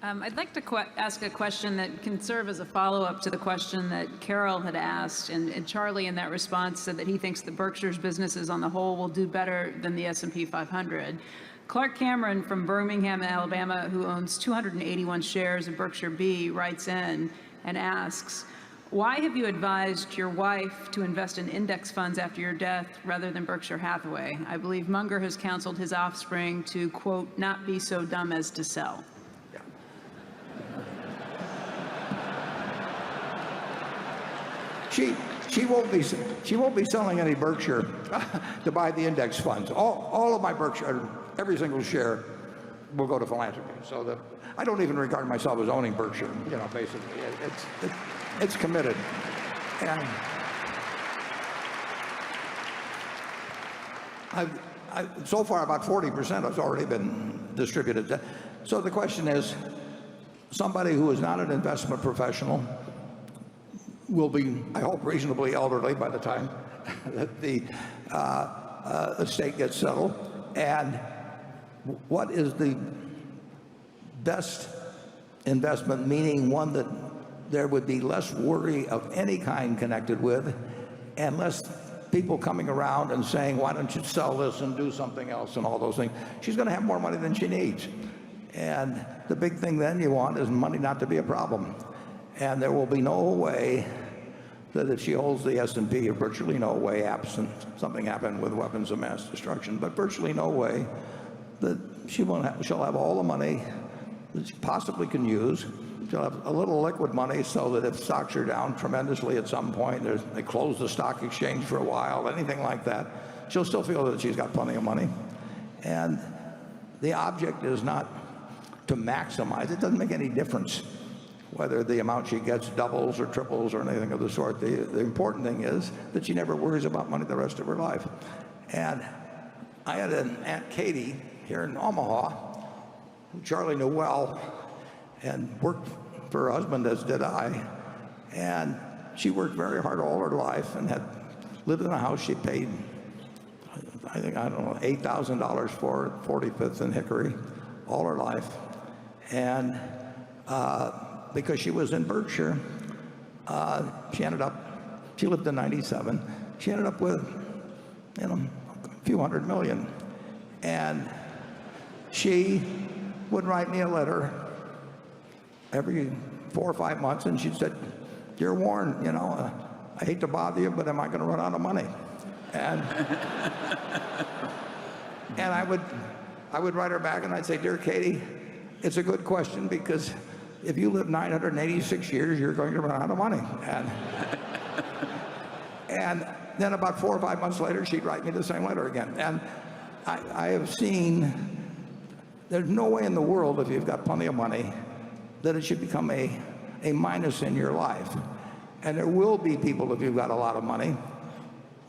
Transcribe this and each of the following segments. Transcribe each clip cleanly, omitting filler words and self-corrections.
I'd like to ask a question that can serve as a follow-up to the question that Carol had asked, and Charlie in that response said that he thinks the Berkshire's businesses on the whole will do better than the S&P 500. Clark Cameron from Birmingham, Alabama, who owns 281 shares of Berkshire B, writes in and asks, why have you advised your wife to invest in index funds after your death rather than Berkshire Hathaway? I believe Munger has counseled his offspring to, quote, not be so dumb as to sell. She won't be selling any Berkshire to buy the index funds. All of my Berkshire, every single share, will go to philanthropy. So that I don't even regard myself as owning Berkshire. You know, basically, it's committed. And so far about 40% has already been distributed. So the question is, somebody who is not an investment professional will be, I hope, reasonably elderly by the time that the estate gets settled. And what is the best investment, meaning one that there would be less worry of any kind connected with, and less people coming around and saying, why don't you sell this and do something else and all those things. She's going to have more money than she needs. And the big thing then you want is money not to be a problem. And there will be no way that if she holds the S&P, or virtually no way, absent something happened with weapons of mass destruction, but virtually no way that she'll have all the money that she possibly can use. She'll have a little liquid money so that if stocks are down tremendously at some point, they close the stock exchange for a while, anything like that, she'll still feel that she's got plenty of money. And the object is not to maximize. It doesn't make any difference whether the amount she gets doubles or triples or anything of the sort. The important thing is that she never worries about money the rest of her life. And I had an Aunt Katie here in Omaha, who Charlie knew well, and worked for her husband, as did I. And she worked very hard all her life and had lived in a house she paid, I don't know, $8,000 for, 45th and Hickory, all her life. And because she was in Berkshire, she lived to 97. She ended up with, a few $100 million. And she would write me a letter every 4 or 5 months, and she said, "Dear Warren, I hate to bother you, but am I going to run out of money?" And and I would write her back, and I'd say, "Dear Katie, it's a good question, because if you live 986 years, you're going to run out of money." And then about 4 or 5 months later, she'd write me the same letter again. And I have seen, there's no way in the world, if you've got plenty of money, that it should become a minus in your life. And there will be people, if you've got a lot of money,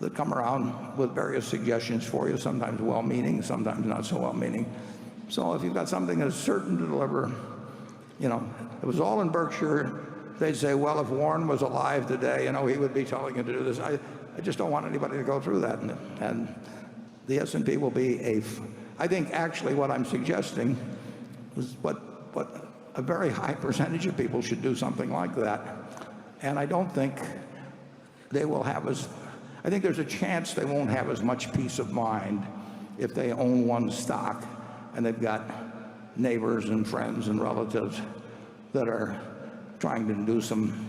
that come around with various suggestions for you, sometimes well-meaning, sometimes not so well-meaning. So if you've got something that's certain to deliver, it was all in Berkshire, they'd say, well, if Warren was alive today, he would be telling you to do this. I just don't want anybody to go through that. And the S&P will be I think actually what I'm suggesting is what a very high percentage of people should do something like that. And I don't think they will have I think there's a chance they won't have as much peace of mind if they own one stock and they've got neighbors and friends and relatives that are trying to do some,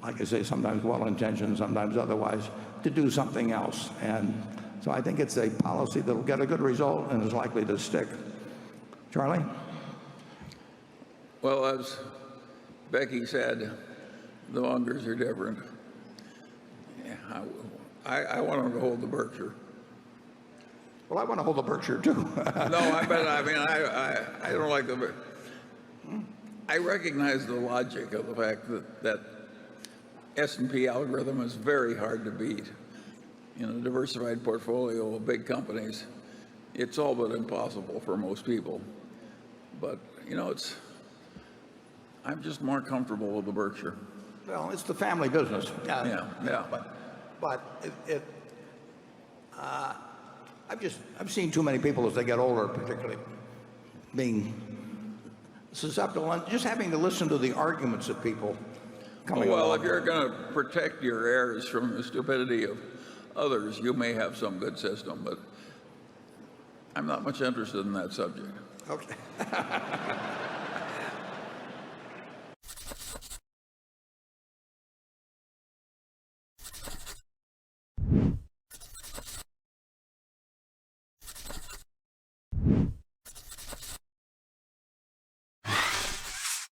like I say, sometimes well-intentioned, sometimes otherwise, to do something else. And so I think it's a policy that will get a good result and is likely to stick. Charlie? Well, as Becky said, the Mungers are different. I want to hold the Berkshire. Well, I want to hold the Berkshire too. No, I don't like the. I recognize the logic of the fact that S&P algorithm is very hard to beat. In a diversified portfolio of big companies, it's all but impossible for most people. But I'm just more comfortable with the Berkshire. Well, it's the family business. Yeah. But I've seen too many people as they get older, particularly being susceptible, and just having to listen to the arguments of people coming Well, along. if you're going to protect your heirs from the stupidity of others, you may have some good system, but I'm not much interested in that subject. Okay.